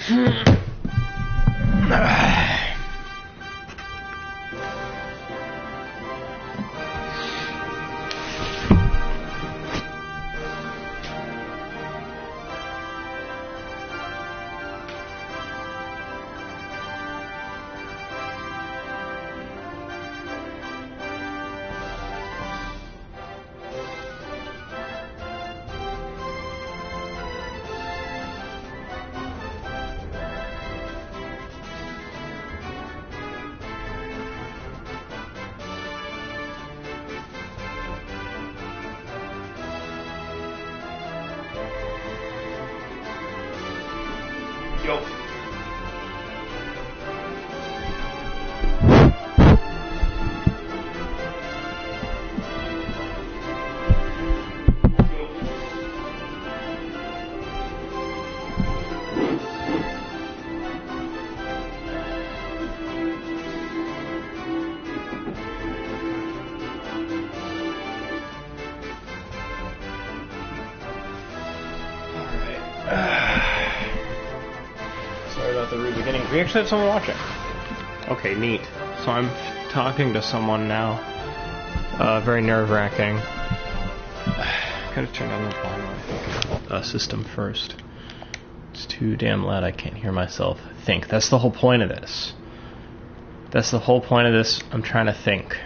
Yo. Sorry about the rude beginning. We actually have someone watching. Okay, neat. So I'm talking to someone now. Very nerve-wracking. Gotta turn on the volume system first. It's too damn loud, I can't hear myself think. That's the whole point of this. That's the whole point of this. I'm trying to think.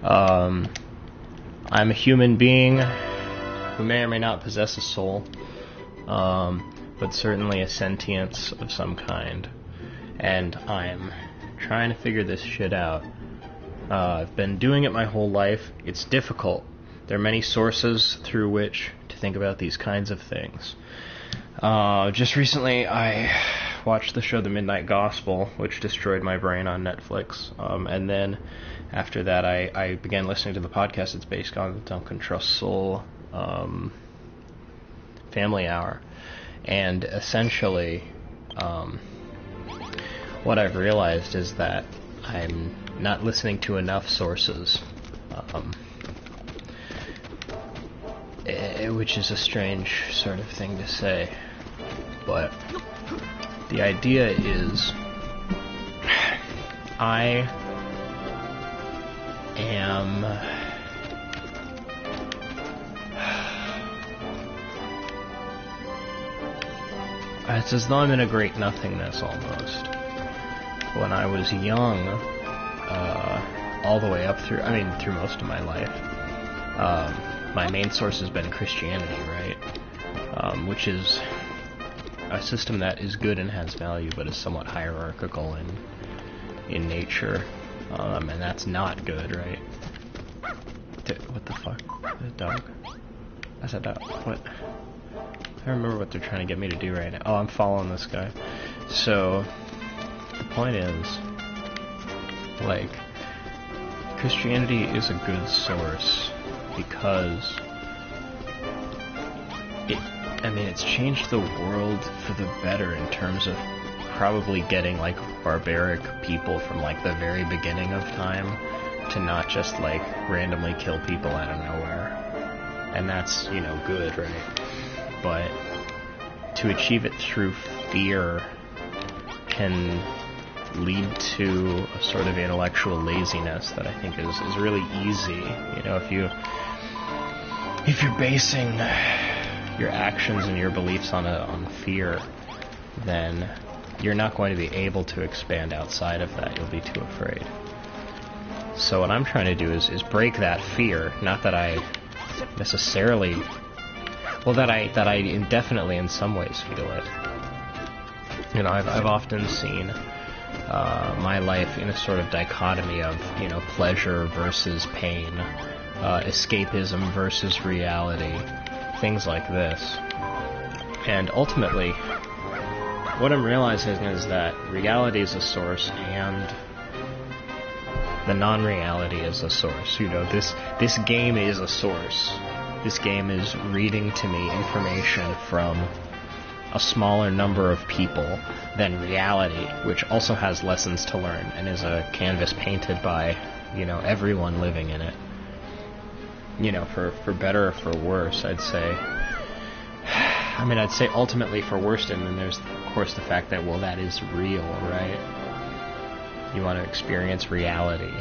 I'm a human being who may or may not possess a soul. But certainly a sentience of some kind. And I'm trying to figure this shit out. I've been doing it my whole life. It's difficult. There are many sources through which to think about these kinds of things. Just recently I watched the show The Midnight Gospel, which destroyed my brain on Netflix. And then after that I began listening to the podcast it's based on, the Duncan Trust Soul Family Hour. And essentially, what I've realized is that I'm not listening to enough sources, which is a strange sort of thing to say, but the idea is I am... It's as though I'm in a great nothingness, almost. When I was young, all the way up through, through most of my life, my main source has been Christianity, right? Which is a system that is good and has value, but is somewhat hierarchical in nature, and that's not good, right? What the fuck? The dog? That's a dog. What? I don't remember what they're trying to get me to do right now. Oh, I'm following this guy. So, the point is, like, Christianity is a good source because it's changed the world for the better in terms of probably getting, like, barbaric people from, like, the very beginning of time to not just, like, randomly kill people out of nowhere. And that's, good, right? But to achieve it through fear can lead to a sort of intellectual laziness that I think is really easy. If you're basing your actions and your beliefs on fear, then you're not going to be able to expand outside of that. You'll be too afraid. So what I'm trying to do is break that fear. Not that I necessarily... Well, that I indefinitely in some ways feel it. I've often seen my life in a sort of dichotomy of, pleasure versus pain, escapism versus reality, things like this. And ultimately, what I'm realizing is that reality is a source and the non-reality is a source. This game is a source. This game is reading to me information from a smaller number of people than reality, which also has lessons to learn and is a canvas painted by, everyone living in it. For better or for worse, I'd say. I mean, I'd say ultimately for worst, and then there's, of course, the fact that, well, that is real, right? You want to experience reality.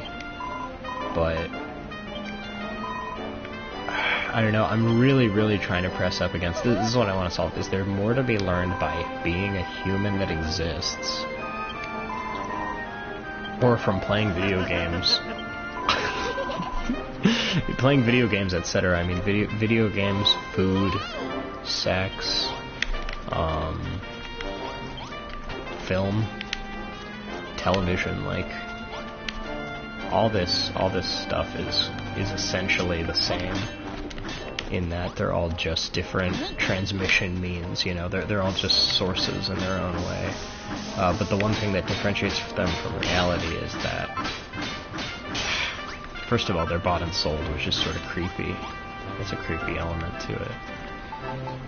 But I don't know, I'm really, really trying to press up against this. This is what I want to solve. Is there more to be learned by being a human that exists? Or from playing video games? Playing video games, etc. I mean, video games, food, sex, film, television, like all this stuff is essentially the same in that they're all just different transmission means, you know, they're all just sources in their own way. But the one thing that differentiates them from reality is that, first of all, they're bought and sold, which is sort of creepy. There's a creepy element to it.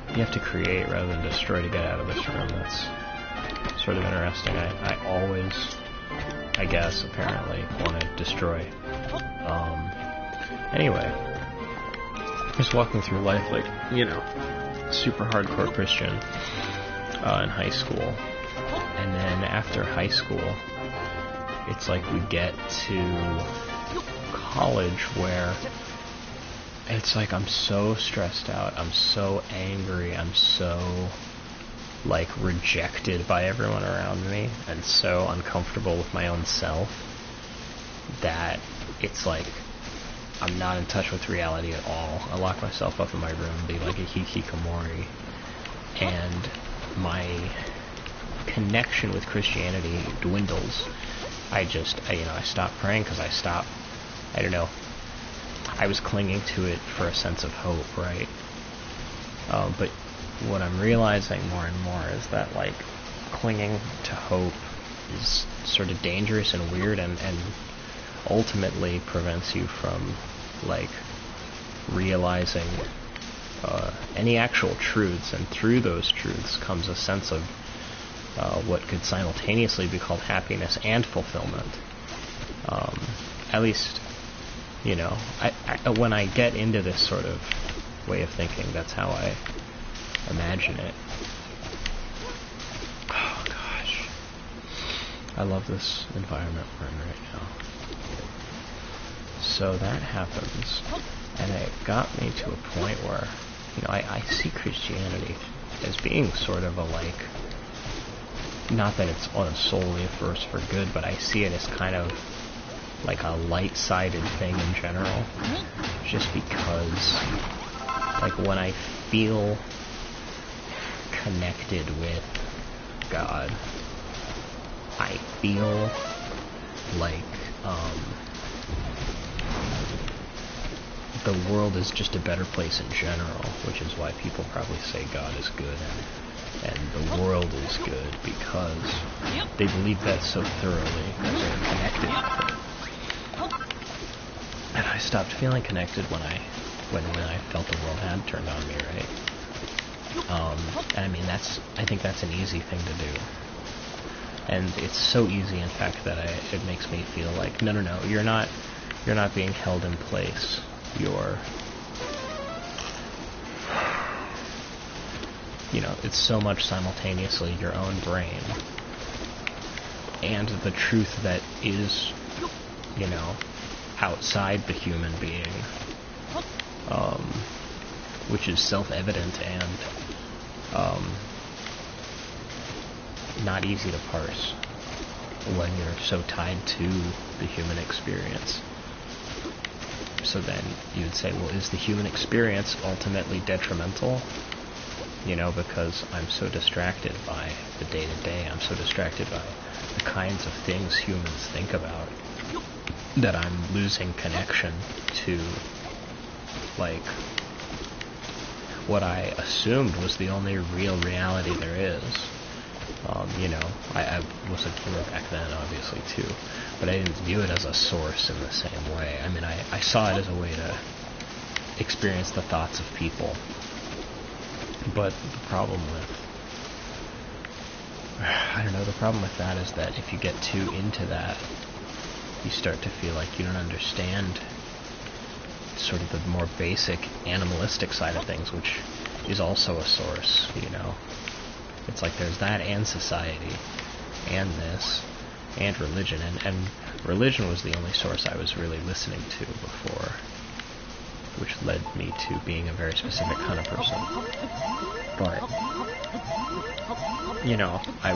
You have to create rather than destroy to get out of this room. That's sort of interesting. I always, I guess, apparently, want to destroy. Anyway, just walking through life like, you know, super hardcore Christian in high school. And then after high school, it's like we get to college where it's like I'm so stressed out, I'm so angry, I'm so like rejected by everyone around me and so uncomfortable with my own self that it's like I'm not in touch with reality at all. I lock myself up in my room and be like a hikikomori, and my connection with Christianity dwindles. I stopped praying because I don't know, I was clinging to it for a sense of hope, right? But what I'm realizing more and more is that, like, clinging to hope is sort of dangerous and weird and ultimately prevents you from, like, realizing any actual truths, and through those truths comes a sense of what could simultaneously be called happiness and fulfillment. At least, you know, I when I get into this sort of way of thinking, that's how I imagine it. Oh gosh, I love this environment we're in right now. So that happens, and it got me to a point where, you know, I see Christianity as being sort of a, like, not that it's solely a force for good, but I see it as kind of like a light-sided thing in general, just because, like, when I feel connected with God, I feel like the world is just a better place in general, which is why people probably say God is good and the world is good, because they believe that so thoroughly that they're connected with it. And I stopped feeling connected when I felt the world had turned on me, right? And I mean, I think that's an easy thing to do. And it's so easy, in fact, that it makes me feel like, no, you're not being held in place. You know, it's so much simultaneously your own brain and the truth that is, you know, outside the human being, which is self-evident and not easy to parse when you're so tied to the human experience. So then you'd say, well, is the human experience ultimately detrimental? You know, because I'm so distracted by the day-to-day, I'm so distracted by the kinds of things humans think about, that I'm losing connection to, like, what I assumed was the only real reality there is. You know, I was a gamer back then, obviously, too, but I didn't view it as a source in the same way. I mean, I saw it as a way to experience the thoughts of people. But the problem with that is that if you get too into that, you start to feel like you don't understand sort of the more basic animalistic side of things, which is also a source, you know. It's like there's that and society and this and religion, and religion was the only source I was really listening to before, which led me to being a very specific kind of person. But, you know, I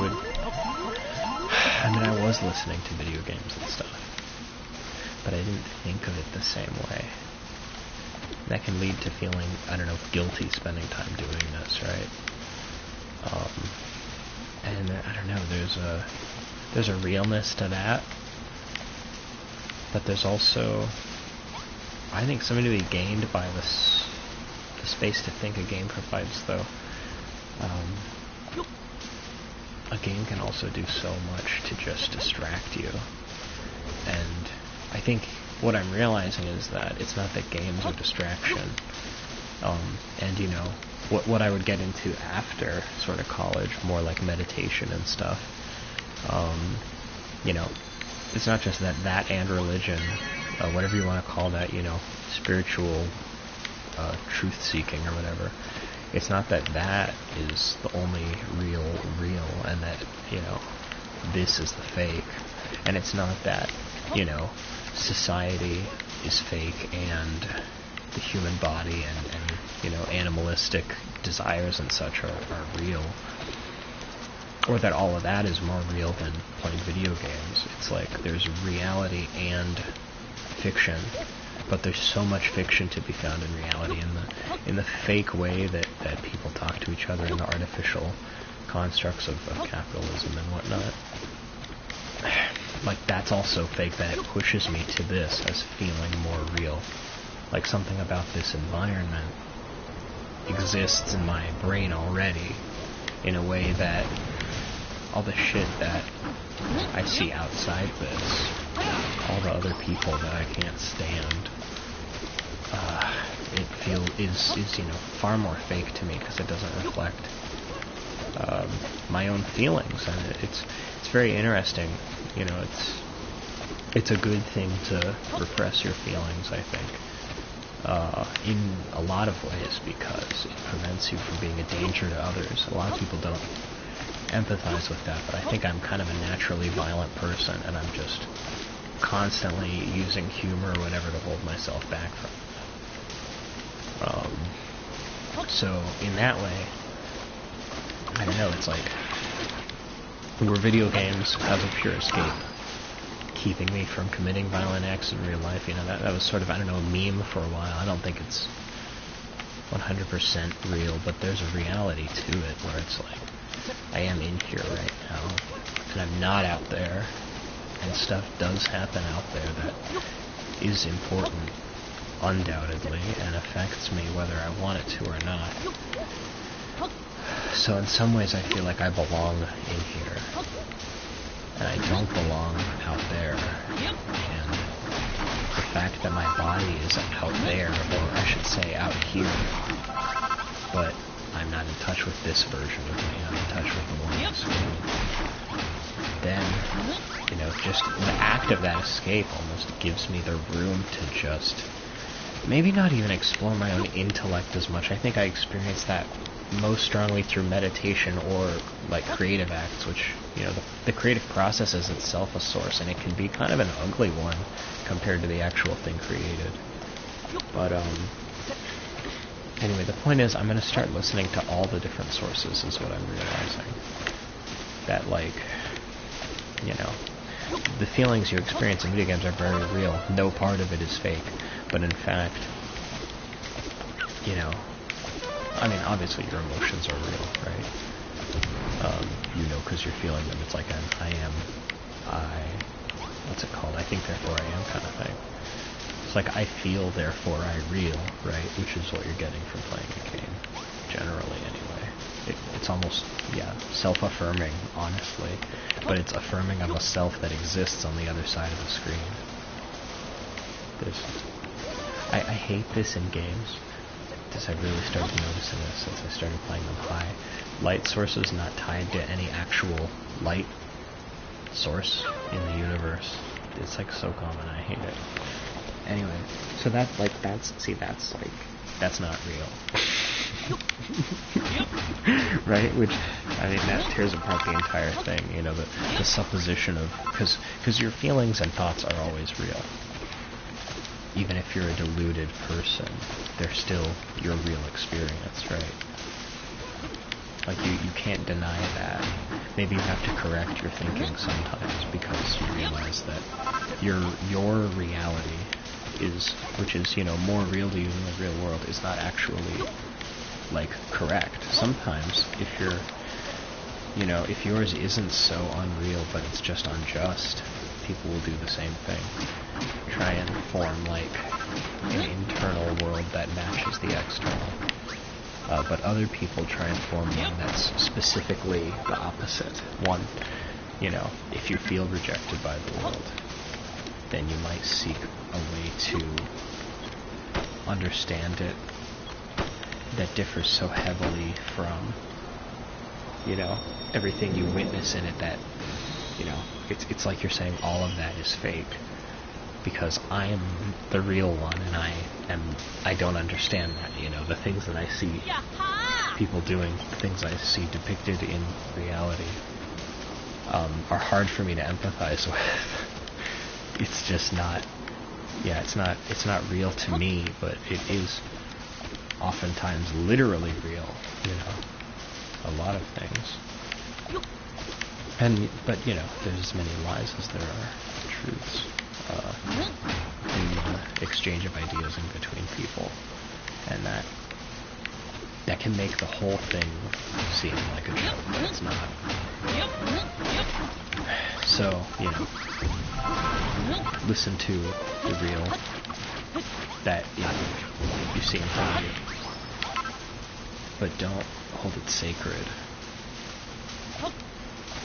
was listening to video games and stuff, but I didn't think of it the same way. That can lead to feeling, I don't know, guilty spending time doing this, right? And I don't know, there's a realness to that, but there's also, I think, something to be gained by the space to think a game provides, though. A game can also do so much to just distract you, and I think what I'm realizing is that it's not that games are distraction, and you know, what I would get into after sort of college, more like meditation and stuff, you know, it's not just that and religion, whatever you want to call that, you know, spiritual truth-seeking or whatever. It's not that is the only real, and that, you know, this is the fake. And it's not that, you know, society is fake and the human body and you know, animalistic desires and such are real. Or that all of that is more real than playing video games. It's like there's reality and fiction, but there's so much fiction to be found in reality, in the fake way that people talk to each other, in the artificial constructs of capitalism and whatnot. Like, that's also fake, that it pushes me to this as feeling more real. Like, something about this environment exists in my brain already in a way that all the shit that I see outside this, all the other people that I can't stand, is you know, far more fake to me because it doesn't reflect my own feelings, and it's very interesting. You know, it's a good thing to repress your feelings, I think, in a lot of ways, because it prevents you from being a danger to others. A lot of people don't empathize with that, but I think I'm kind of a naturally violent person, and I'm just constantly using humor or whatever to hold myself back from it. So in that way, I don't know, it's like, were video games as a pure escape keeping me from committing violent acts in real life? You know, that was sort of, I don't know, a meme for a while. I don't think it's 100% real, but there's a reality to it where it's like, I am in here right now, and I'm not out there, and stuff does happen out there that is important, undoubtedly, and affects me whether I want it to or not. So in some ways I feel like I belong in here, and I don't belong out there, and the fact that my body is out there, or I should say out here, but I'm not in touch with this version of me, I'm in touch with the one on the screen, then, you know, just the act of that escape almost gives me the room to just, maybe not even explore my own intellect as much. I think I experienced that most strongly through meditation or like creative acts, which, you know, the creative process is itself a source, and it can be kind of an ugly one compared to the actual thing created. But anyway, the point is, I'm going to start listening to all the different sources, is what I'm realizing. That, like, you know, the feelings you experience in video games are very real. No part of it is fake. But in fact, you know, I mean, obviously your emotions are real, right? You know, because you're feeling them. It's like what's it called? I think, therefore I am kind of thing. It's like I feel, therefore I real, right? Which is what you're getting from playing a game, generally anyway. It's almost, yeah, self-affirming, honestly. But it's affirming of a self that exists on the other side of the screen. I hate this in games. I really started noticing this since I started playing them high. Light sources not tied to any actual light source in the universe. It's like so common, I hate it. Anyway, so that's not real. Right? Which, I mean, that tears apart the entire thing, you know, the supposition of, because your feelings and thoughts are always real. Even if you're a deluded person, they're still your real experience, right? Like, you can't deny that. Maybe you have to correct your thinking sometimes because you realize that your reality is, which is, you know, more real to you than the real world, is not actually, like, correct. Sometimes, if you're, you know, if yours isn't so unreal, but it's just unjust, people will do the same thing. Try and form, like, an internal world that matches the external. But other people try and form one that's specifically the opposite. One, you know, if you feel rejected by the world, then you might seek a way to understand it that differs so heavily from, you know, everything you witness in it that, you know, it's like you're saying all of that is fake because I am the real one and I don't understand that, you know, the things that I see people doing, the things I see depicted in reality are hard for me to empathize with. It's just not, yeah, it's not real to me, but it is oftentimes literally real, you know, a lot of things. But you know, there's as many lies as there are truths in the exchange of ideas in between people, and that can make the whole thing seem like a joke, but it's not. So, you know, listen to the real that you see in front of you, but don't hold it sacred.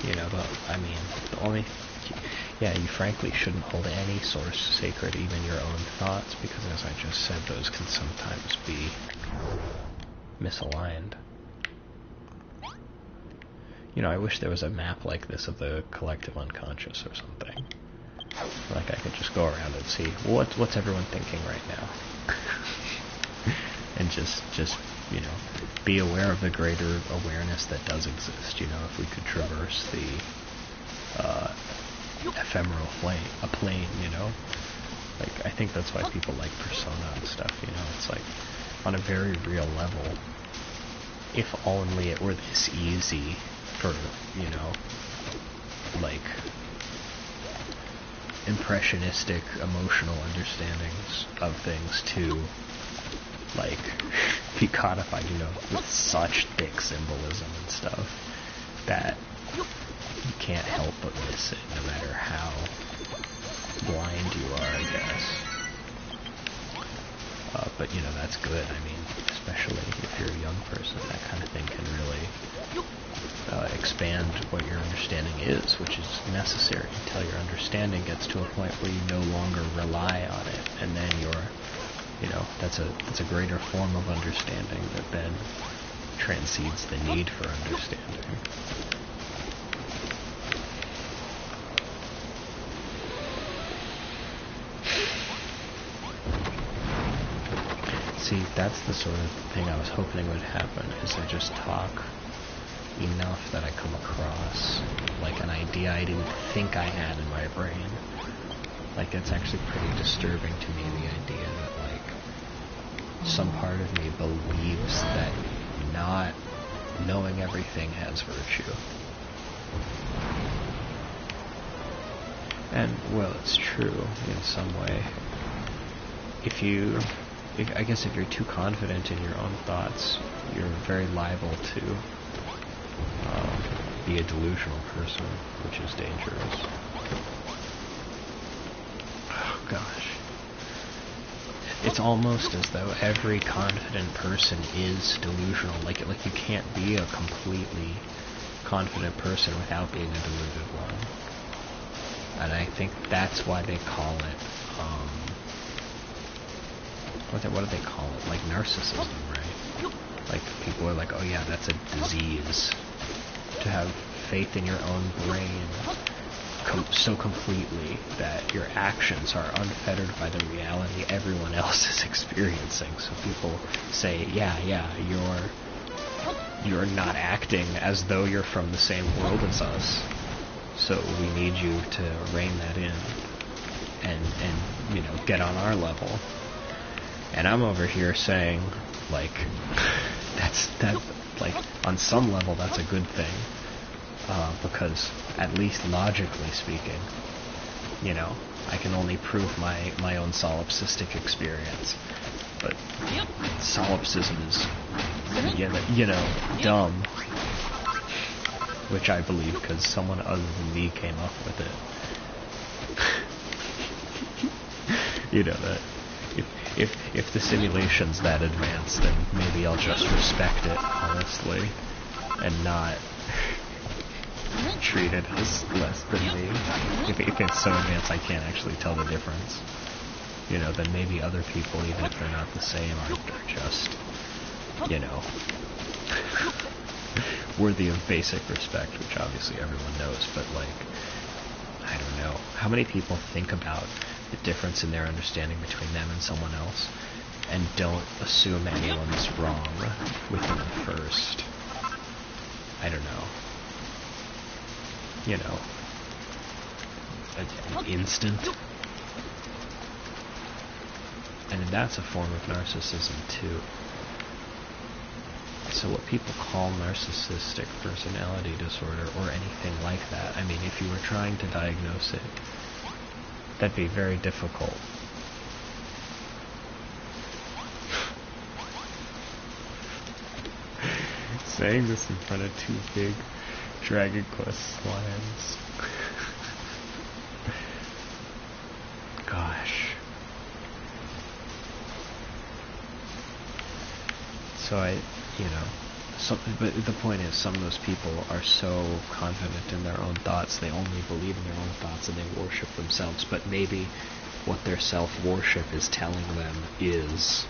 You know, the only, yeah, you frankly shouldn't hold any source sacred, even your own thoughts, because as I just said, those can sometimes be misaligned. You know, I wish there was a map like this of the collective unconscious or something. Like I could just go around and see what's everyone thinking right now, and just you know, be aware of the greater awareness that does exist. You know, if we could traverse the ephemeral plane, you know, like I think that's why people like Persona and stuff. You know, it's like on a very real level. If only it were this easy for, you know, like impressionistic emotional understandings of things to, like, be codified, you know, with such thick symbolism and stuff that you can't help but miss it, no matter how blind you are, I guess. But, you know, that's good. I mean, especially if you're a young person, that kind of thing can really expand what your understanding is, which is necessary until your understanding gets to a point where you no longer rely on it, and then you're, you know, that's a greater form of understanding that then transcends the need for understanding. See, that's the sort of thing I was hoping would happen, is I just talk enough that I come across like an idea I didn't think I had in my brain. Like, it's actually pretty disturbing to me, the idea that, like, some part of me believes that not knowing everything has virtue. And, well, it's true in some way. I guess if you're too confident in your own thoughts, you're very liable to be a delusional person, which is dangerous. Oh, gosh. It's almost as though every confident person is delusional. Like you can't be a completely confident person without being a deluded one. And I think that's why they call it, what do they call it? Like narcissism, right? Like, people are like, oh yeah, that's a disease. To have faith in your own brain, so completely that your actions are unfettered by the reality everyone else is experiencing. So people say, yeah, you're not acting as though you're from the same world as us. So we need you to rein that in and get on our level. And I'm over here saying, like, on some level that's a good thing. Because at least logically speaking, I can only prove my own solipsistic experience. But solipsism is, dumb. Which I believe because someone other than me came up with it. That if the simulation's that advanced, then maybe I'll just respect it, honestly, and not treat it as less than me. If it's so advanced I can't actually tell the difference, then maybe other people, even if they're not the same, are just, worthy of basic respect, which obviously everyone knows, but, like, I don't know. How many people think about the difference in their understanding between them and someone else and don't assume anyone's wrong within them first? I don't know. An instant. And that's a form of narcissism too. So what people call narcissistic personality disorder or anything like that, I mean, if you were trying to diagnose it, that'd be very difficult. Saying this in front of two big Dragon Quest slimes. Gosh. So but the point is, some of those people are so confident in their own thoughts, they only believe in their own thoughts and they worship themselves, but maybe what their self-worship is telling them is,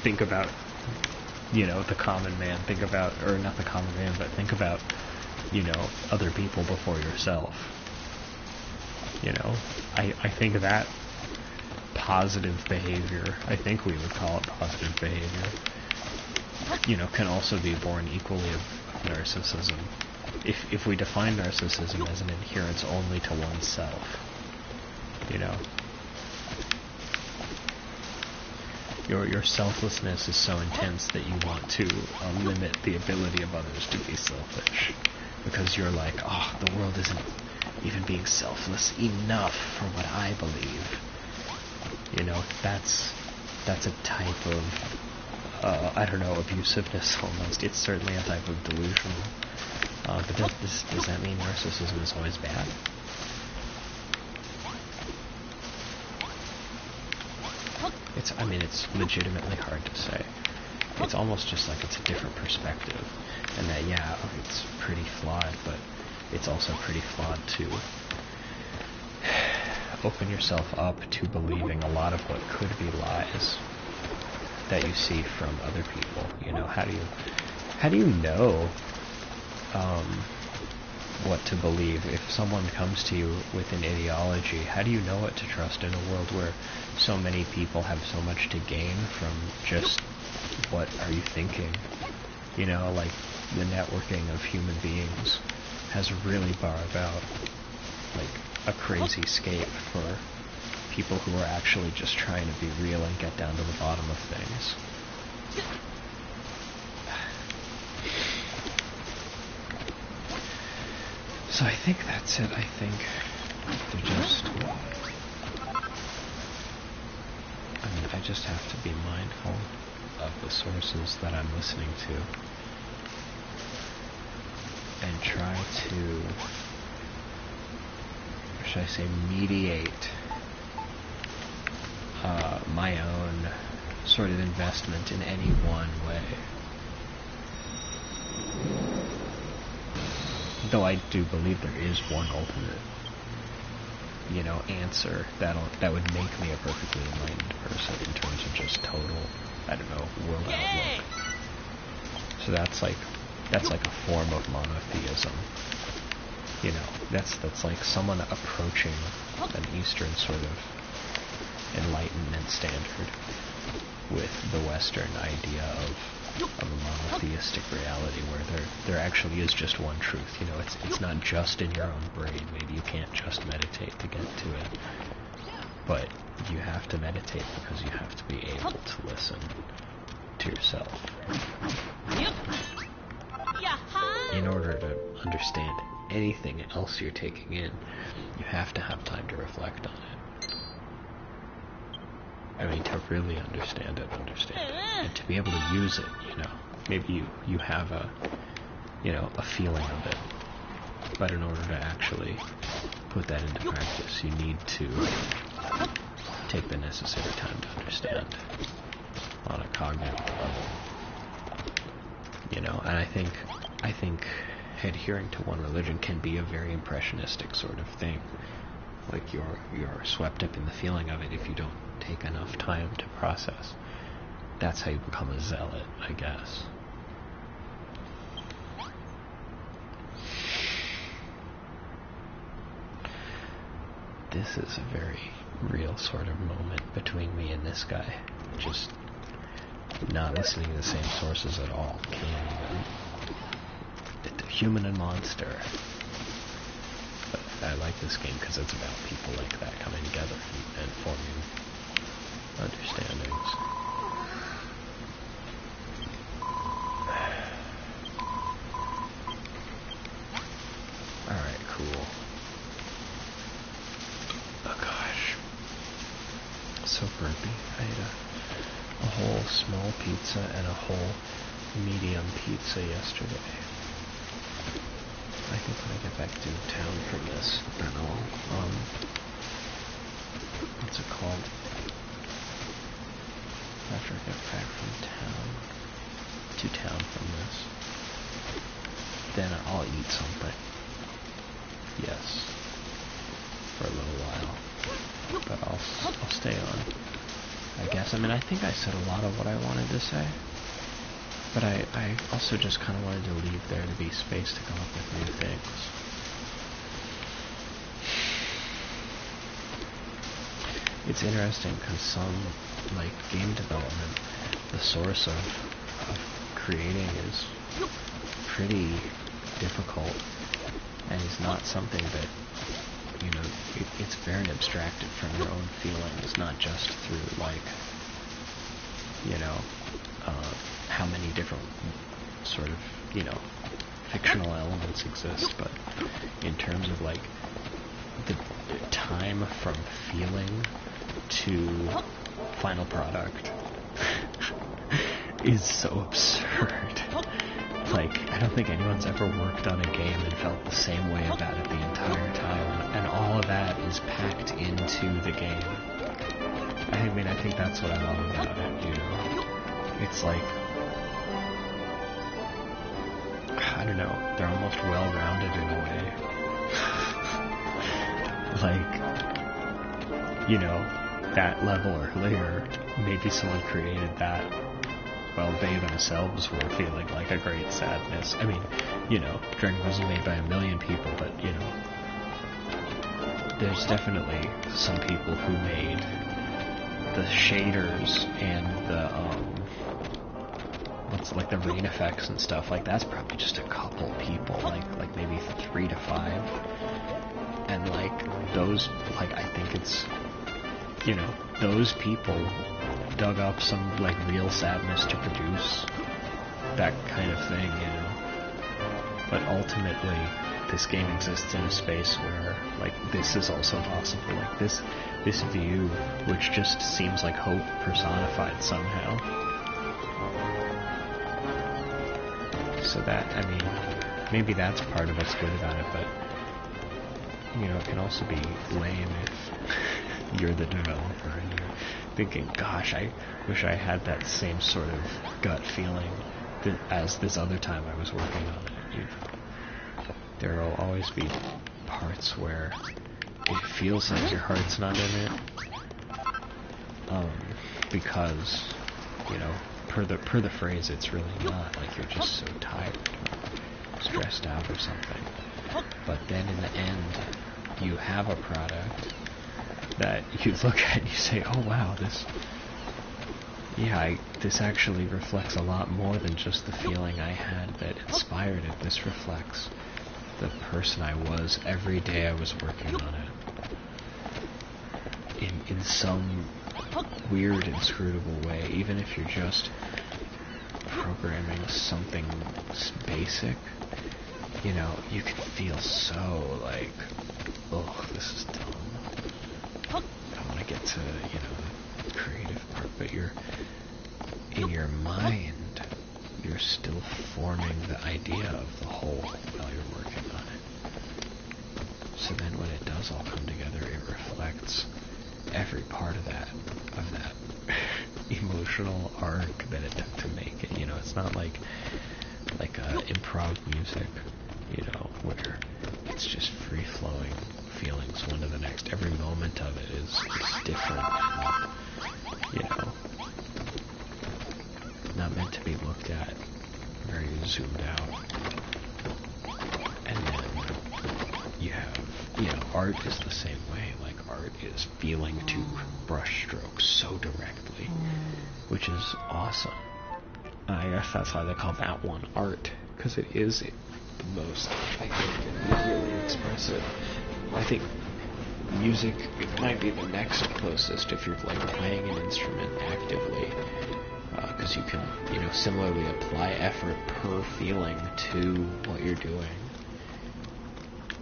think about, the common man, or not the common man, but think about, other people before yourself. I think that positive behavior, I think we would call it positive behavior, can also be born equally of narcissism. If we define narcissism as an adherence only to oneself, your selflessness is so intense that you want to limit the ability of others to be selfish, because you're like, oh, the world isn't even being selfless enough for what I believe. That's a type of abusiveness almost. It's certainly a type of delusional. But does that mean narcissism is always bad? It's legitimately hard to say. It's almost just like it's a different perspective. And that, it's pretty flawed, but it's also pretty flawed to open yourself up to believing a lot of what could be lies that you see from other people. How do you know what to believe? If someone comes to you with an ideology, how do you know what to trust in a world where so many people have so much to gain from just what are you thinking? Like the networking of human beings has really brought about like a crazy scape for people who are actually just trying to be real and get down to the bottom of things. So I think that's it. I think I just have to be mindful of the sources that I'm listening to and try to, or should I say, mediate my own sort of investment in any one way. Though I do believe there is one ultimate, answer that would make me a perfectly enlightened person in terms of just total, world outlook. So that's like a form of monotheism. you know, that's like someone approaching an Eastern sort of Enlightenment standard with the Western idea of a monotheistic reality where there actually is just one truth. You know, it's not just in your own brain. Maybe you can't just meditate to get to it, but you have to meditate because you have to be able to listen to yourself. In order to understand anything else you're taking in, you have to have time to reflect on it. I mean, to really understand it, and to be able to use it, you know. Maybe you have a feeling of it, but in order to actually put that into practice, you need to take the necessary time to understand on a cognitive level. You know, and I think adhering to one religion can be a very impressionistic sort of thing. Like you're swept up in the feeling of it if you don't take enough time to process. That's how you become a zealot, I guess. This is a very real sort of moment between me and this guy. Just not listening to the same sources at all. Can't even. Human and monster. But I like this game because it's about people like that coming together and forming understandings. Alright, cool. Oh gosh. So burpy. I ate a whole small pizza and a whole medium pizza yesterday. I think when I get back to town from this, then I'll, what's it called? After I get back to town from this, then I'll eat something. Yes. For a little while. But I'll stay on, I guess. I mean, I think I said a lot of what I wanted to say. But I also just kind of wanted to leave there to be space to come up with new things. It's interesting because some, like, game development, the source of creating is pretty difficult and is not something that, you know, it's very abstracted from your own feelings, not just through, like, you know, how many different sort of, you know, fictional elements exist, but in terms of, like, the time from feeling to final product is so absurd. Like, I don't think anyone's ever worked on a game and felt the same way about it the entire time, and all of that is packed into the game. I mean, I think that's what I love about it, you know? It's like, I don't know, they're almost well-rounded in a way. Like, you know, that level earlier, maybe someone created that while they themselves were feeling like a great sadness. I mean, you know, Dragon Quest was made by 1 million people, but, you know, there's definitely some people who made the shaders and the, what's like the rain effects and stuff, like that's probably just a couple people, like maybe 3 to 5, and like those, like I think it's, you know, those people dug up some like real sadness to produce that kind of thing, you know. But ultimately, this game exists in a space where like this is also possible, like this view, which just seems like hope personified somehow. So that, I mean, maybe that's part of what's good about it, but, you know, it can also be lame if you're the developer and you're thinking, gosh, I wish I had that same sort of gut feeling as this other time I was working on it. There will always be parts where it feels like your heart's not in it, because, you know, per the phrase, it's really not, like you're just so tired, stressed out or something. But then in the end, you have a product that you look at and you say, oh wow, this actually reflects a lot more than just the feeling I had that inspired it. This reflects the person I was every day I was working on it. In some weird, inscrutable way, even if you're just programming something basic, you know, you can feel so like, oh, this is dumb. I want to get to, you know, the creative part, but in your mind, you're still forming the idea of the whole while you're working on it. So then when it does all come together, it reflects every part of that emotional arc that it took to make it. You know, it's not like improv music, you know, where it's just free-flowing feelings one to the next. Every moment of it is different and, you know, not meant to be looked at very zoomed out. And then you have, you know, art is the same way. Like, art is feeling to brush strokes so directly, which is awesome. I guess that's why they call that one art, because it is the most, I think, really expressive. I think music might be the next closest if you're like playing an instrument actively, because you can, you know, similarly apply effort per feeling to what you're doing.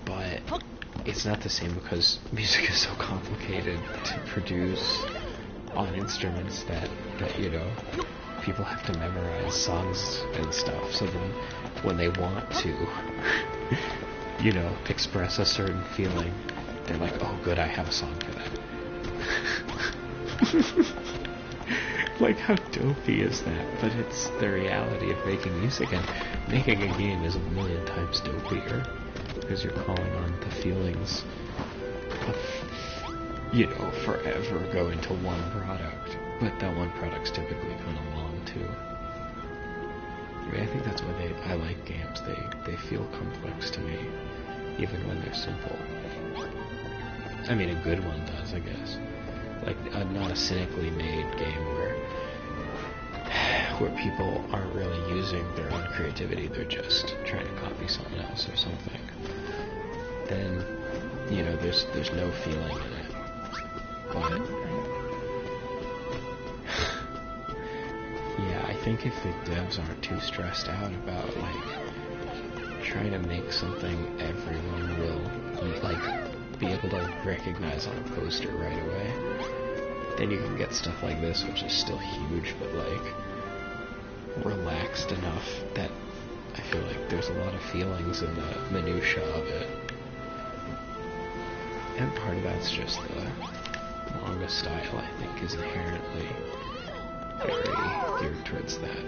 But it's not the same because music is so complicated to produce on instruments that you know, people have to memorize songs and stuff, so then when they want to, you know, express a certain feeling, they're like, oh good, I have a song for that. Like, how dopey is that? But it's the reality of making music, and making a game is a million times dopier, because you're calling on the feelings of, you know, forever go into one product, but that one product's typically kind of long too. I mean, I think that's why I like games. They feel complex to me, even when they're simple. I mean, a good one does, I guess. Like, not a cynically made game where people aren't really using their own creativity, they're just trying to copy someone else or something. Then, you know, there's no feeling in it. But yeah, I think if the devs aren't too stressed out about like trying to make something everyone will like be able to recognize on a poster right away, then you can get stuff like this, which is still huge, but like relaxed enough that I feel like there's a lot of feelings in the minutia of it. And part of that's just the manga style, I think, is inherently very geared towards that.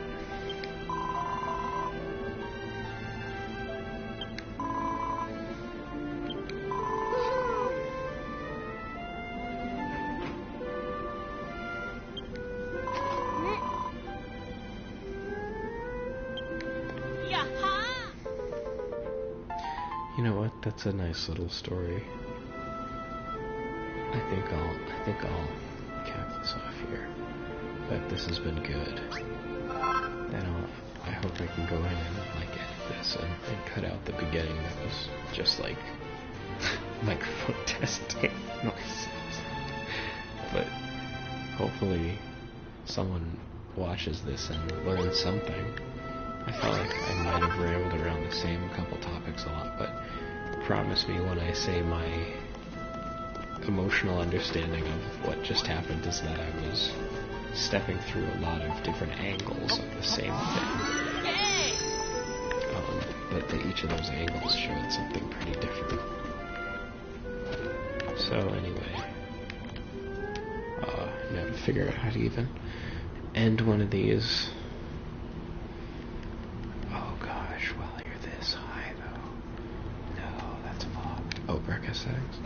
You know what? That's a nice little story. I think I'll cap this off here. But this has been good. And I hope I can go in and like edit this and cut out the beginning that was just like microphone testing noises. But hopefully someone watches this and learns something. I felt like I might have rambled around the same couple topics a lot, but promise me when I say my emotional understanding of what just happened is that I was stepping through a lot of different angles of the same thing. But that each of those angles showed something pretty different. So anyway, now to figure out how to even end one of these. Oh gosh, while you're this high though. No, that's fucked. Oh, broadcast settings.